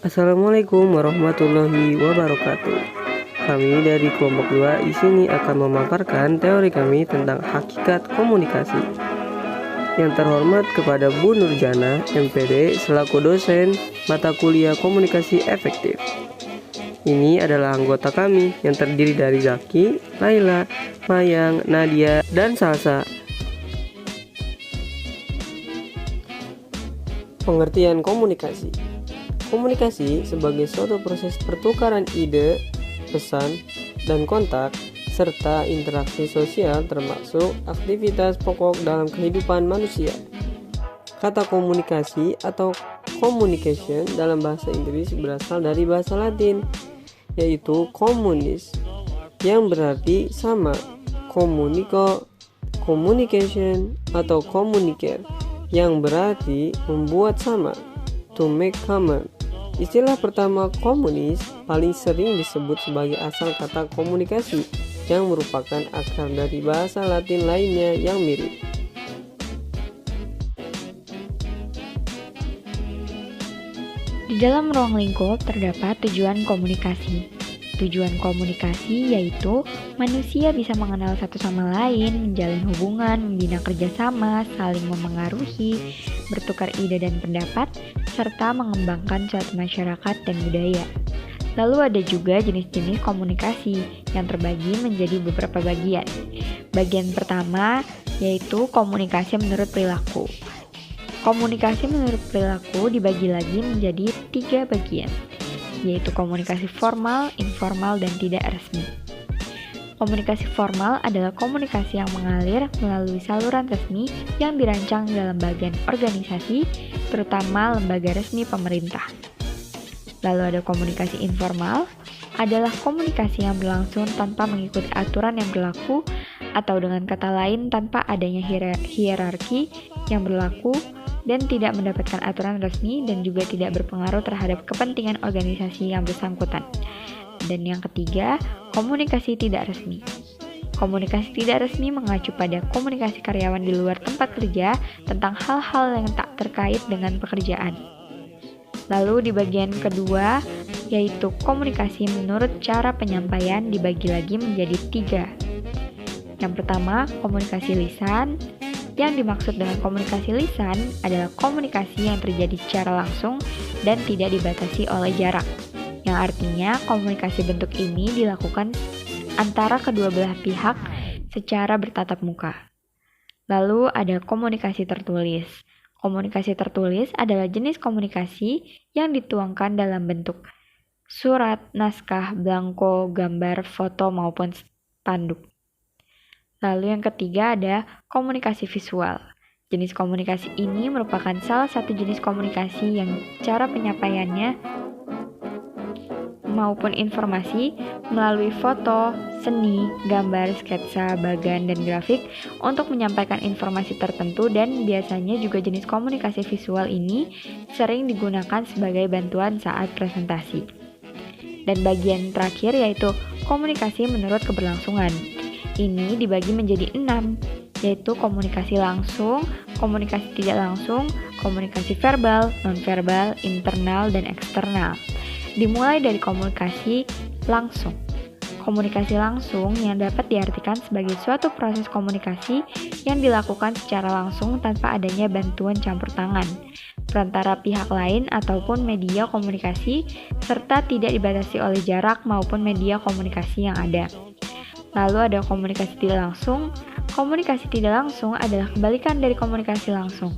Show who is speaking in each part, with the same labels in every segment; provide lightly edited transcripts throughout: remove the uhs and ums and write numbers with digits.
Speaker 1: Assalamualaikum warahmatullahi wabarakatuh. Kami dari kelompok 2 di sini akan memaparkan teori kami tentang hakikat komunikasi. Yang terhormat kepada Bu Nurjana, MPD, selaku dosen mata kuliah komunikasi efektif. Ini adalah anggota kami yang terdiri dari Zaki, Laila, Mayang, Nadia, dan Salsa. Pengertian komunikasi. Komunikasi sebagai suatu proses pertukaran ide, pesan, dan kontak, serta interaksi sosial termasuk aktivitas pokok dalam kehidupan manusia. Kata komunikasi atau communication dalam bahasa Inggris berasal dari bahasa Latin, yaitu communis, yang berarti sama, communico, communication, atau communicare, yang berarti membuat sama, to make common. Istilah pertama komunis paling sering disebut sebagai asal kata komunikasi yang merupakan akar dari bahasa Latin lainnya yang mirip.
Speaker 2: Di dalam ruang lingkup terdapat tujuan komunikasi. Tujuan komunikasi yaitu manusia bisa mengenal satu sama lain, menjalin hubungan, membina kerjasama, saling memengaruhi, bertukar ide dan pendapat, serta mengembangkan suatu masyarakat dan budaya. Lalu ada juga jenis-jenis komunikasi yang terbagi menjadi beberapa bagian. Bagian pertama yaitu komunikasi menurut perilaku. Komunikasi menurut perilaku dibagi lagi menjadi 3 bagian, yaitu komunikasi formal, informal, dan tidak resmi. Komunikasi formal adalah komunikasi yang mengalir melalui saluran resmi yang dirancang dalam bagian organisasi, terutama lembaga resmi pemerintah. Lalu ada komunikasi informal, adalah komunikasi yang berlangsung tanpa mengikuti aturan yang berlaku, atau dengan kata lain tanpa adanya hierarki yang berlaku, dan tidak mendapatkan aturan resmi dan juga tidak berpengaruh terhadap kepentingan organisasi yang bersangkutan. Dan yang ketiga, komunikasi tidak resmi. Komunikasi tidak resmi mengacu pada komunikasi karyawan di luar tempat kerja tentang hal-hal yang tak terkait dengan pekerjaan. Lalu di bagian kedua, yaitu komunikasi menurut cara penyampaian dibagi lagi menjadi 3. Yang pertama, komunikasi lisan. Yang dimaksud dengan komunikasi lisan adalah komunikasi yang terjadi secara langsung dan tidak dibatasi oleh jarak, yang artinya komunikasi bentuk ini dilakukan antara kedua belah pihak secara bertatap muka. Lalu ada komunikasi tertulis. Komunikasi tertulis adalah jenis komunikasi yang dituangkan dalam bentuk surat, naskah, belangko, gambar, foto, maupun spanduk. Lalu yang ketiga ada komunikasi visual. Jenis komunikasi ini merupakan salah satu jenis komunikasi yang cara penyampaiannya maupun informasi melalui foto, seni, gambar, sketsa, bagan, dan grafik untuk menyampaikan informasi tertentu, dan biasanya juga jenis komunikasi visual ini sering digunakan sebagai bantuan saat presentasi. Dan bagian terakhir yaitu komunikasi menurut keberlangsungan. Ini dibagi menjadi 6, yaitu komunikasi langsung, komunikasi tidak langsung, komunikasi verbal, nonverbal, internal, dan eksternal. Dimulai dari komunikasi langsung. Komunikasi langsung yang dapat diartikan sebagai suatu proses komunikasi yang dilakukan secara langsung tanpa adanya bantuan campur tangan, perantara pihak lain ataupun media komunikasi, serta tidak dibatasi oleh jarak maupun media komunikasi yang ada. Lalu ada komunikasi tidak langsung. Komunikasi tidak langsung adalah kebalikan dari komunikasi langsung,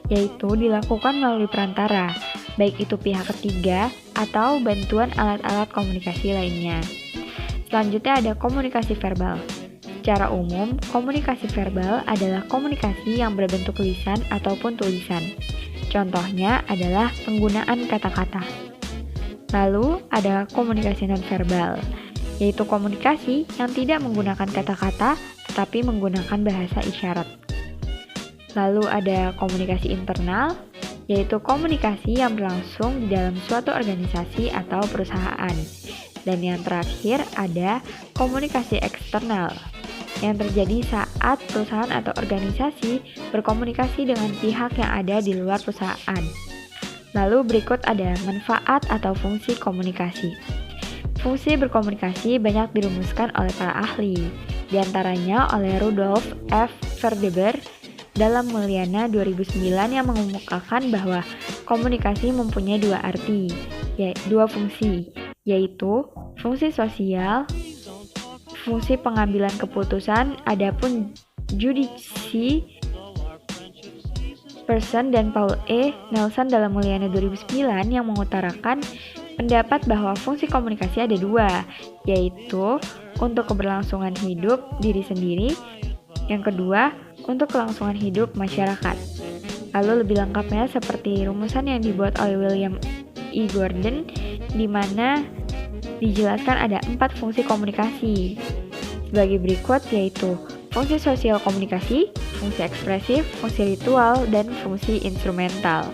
Speaker 2: yaitu dilakukan melalui perantara, baik itu pihak ketiga atau bantuan alat-alat komunikasi lainnya. Selanjutnya ada komunikasi verbal. Secara umum, komunikasi verbal adalah komunikasi yang berbentuk lisan ataupun tulisan. Contohnya adalah penggunaan kata-kata. Lalu ada komunikasi nonverbal, yaitu komunikasi yang tidak menggunakan kata-kata tetapi menggunakan bahasa isyarat. Lalu ada komunikasi internal, yaitu komunikasi yang berlangsung di dalam suatu organisasi atau perusahaan. Dan yang terakhir ada komunikasi eksternal, yang terjadi saat perusahaan atau organisasi berkomunikasi dengan pihak yang ada di luar perusahaan. Lalu berikut ada manfaat atau fungsi komunikasi. Fungsi berkomunikasi banyak dirumuskan oleh para ahli, di antaranya oleh Rudolf F. Verdeber dalam Mulyana 2009 yang mengemukakan bahwa komunikasi mempunyai dua fungsi, yaitu fungsi sosial, fungsi pengambilan keputusan, adapun judisi Person dan Paul E. Nelson dalam Mulyana 2009 yang mengutarakan pendapat bahwa fungsi komunikasi ada dua, yaitu untuk keberlangsungan hidup diri sendiri, yang kedua untuk kelangsungan hidup masyarakat. Lalu lebih lengkapnya seperti rumusan yang dibuat oleh William E. Gordon, di mana dijelaskan ada 4 fungsi komunikasi sebagai berikut, yaitu fungsi sosial komunikasi, fungsi ekspresif, fungsi ritual, dan fungsi instrumental.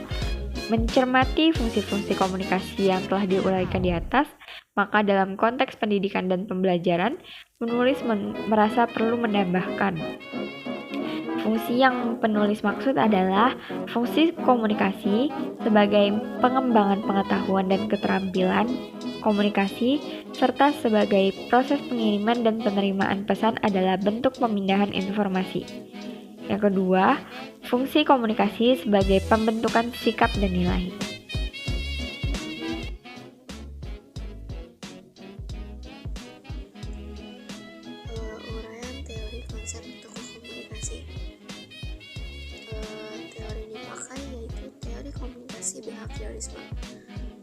Speaker 2: Mencermati fungsi-fungsi komunikasi yang telah diuraikan di atas, maka dalam konteks pendidikan dan pembelajaran, penulis merasa perlu menambahkan. Fungsi yang penulis maksud adalah fungsi komunikasi sebagai pengembangan pengetahuan dan keterampilan komunikasi, serta sebagai proses pengiriman dan penerimaan pesan adalah bentuk pemindahan informasi. Yang kedua, fungsi komunikasi sebagai pembentukan sikap dan nilai.
Speaker 3: Uraian teori konsep tokoh komunikasi. Teori ini dipakai yaitu teori komunikasi behaviorisme.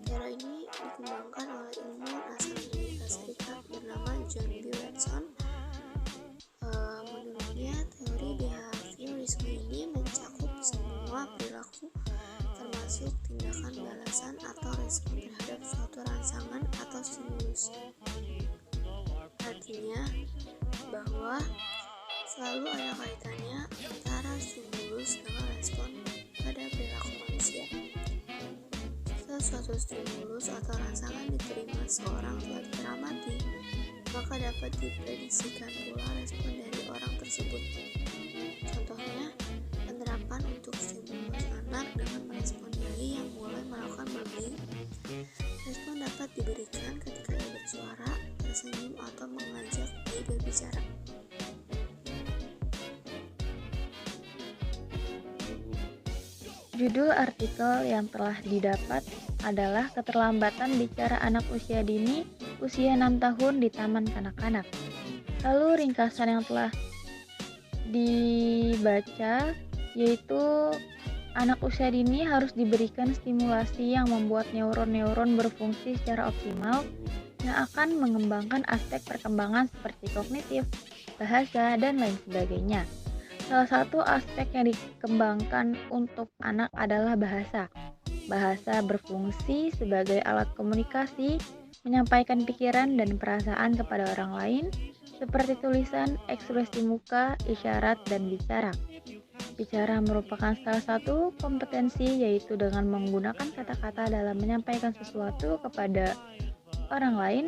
Speaker 3: Teori ini dikembangkan oleh ilmuwan asal Amerika Serikat bernama John B. Watson. Menurutnya, teori behaviorisme ini mencakup semua perilaku, termasuk tindakan balasan atau respon terhadap suatu rangsangan atau stimulus. Artinya bahwa selalu ada kaitannya antara stimulus dengan respon pada perilaku manusia. Jika suatu stimulus atau rangsangan diterima seorang telah teramati, maka dapat diprediksikan pula respon dari orang tersebut. Contohnya, penerapan untuk stimulus anak dengan merespon bayi yang mulai melakukan babbling. Respon dapat diberikan ketika ia bersuara, tersenyum, atau mengajak bayi berbicara.
Speaker 4: Judul artikel yang telah didapat adalah Keterlambatan Bicara Anak Usia Dini, Usia 6 Tahun di Taman Kanak-Kanak. Lalu ringkasan yang telah dibaca yaitu anak usia dini harus diberikan stimulasi yang membuat neuron-neuron berfungsi secara optimal yang akan mengembangkan aspek perkembangan seperti kognitif, bahasa, dan lain sebagainya. Salah satu aspek yang dikembangkan untuk anak adalah bahasa. Bahasa berfungsi sebagai alat komunikasi, menyampaikan pikiran dan perasaan kepada orang lain, seperti tulisan, ekspresi muka, isyarat, dan bicara. Bicara merupakan salah satu kompetensi, yaitu dengan menggunakan kata-kata dalam menyampaikan sesuatu kepada orang lain.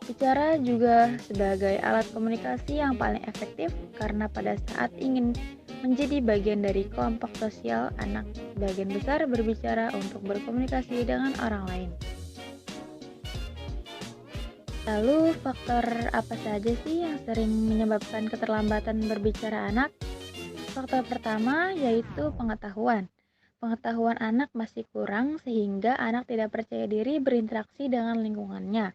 Speaker 4: Bicara juga sebagai alat komunikasi yang paling efektif karena pada saat ingin menjadi bagian dari kelompok sosial, anak sebagian besar berbicara untuk berkomunikasi dengan orang lain. Lalu faktor apa saja sih yang sering menyebabkan keterlambatan berbicara anak? Faktor pertama yaitu pengetahuan. Pengetahuan anak masih kurang sehingga anak tidak percaya diri berinteraksi dengan lingkungannya.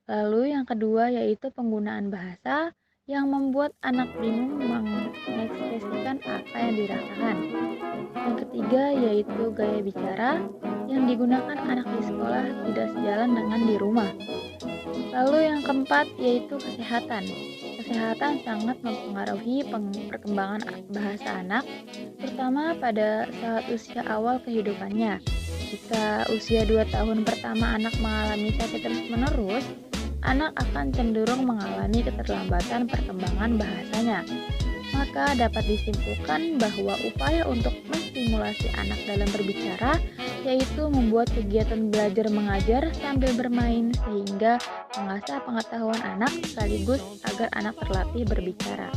Speaker 4: Lalu yang kedua yaitu penggunaan bahasa yang membuat anak bingung mengekspresikan apa yang dirasakan. Yang ketiga yaitu gaya bicara yang digunakan anak di sekolah tidak sejalan dengan di rumah. Lalu yang keempat yaitu kesehatan. Kesehatan sangat mempengaruhi perkembangan bahasa anak, terutama pada saat usia awal kehidupannya. Jika usia 2 tahun pertama anak mengalami sakit terus-menerus, anak akan cenderung mengalami keterlambatan perkembangan bahasanya. Maka dapat disimpulkan bahwa upaya untuk menstimulasi anak dalam berbicara yaitu membuat kegiatan belajar mengajar sambil bermain sehingga mengasah pengetahuan anak sekaligus agar anak terlatih berbicara.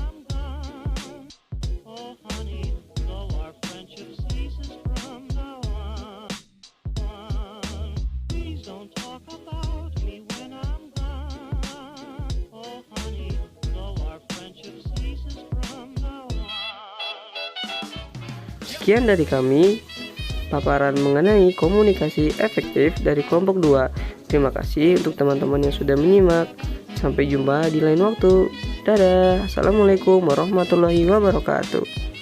Speaker 1: Sekian dari kami, paparan mengenai komunikasi efektif dari kelompok 2. Terima kasih untuk teman-teman yang sudah menyimak. Sampai jumpa di lain waktu. Dadah. Assalamualaikum warahmatullahi wabarakatuh.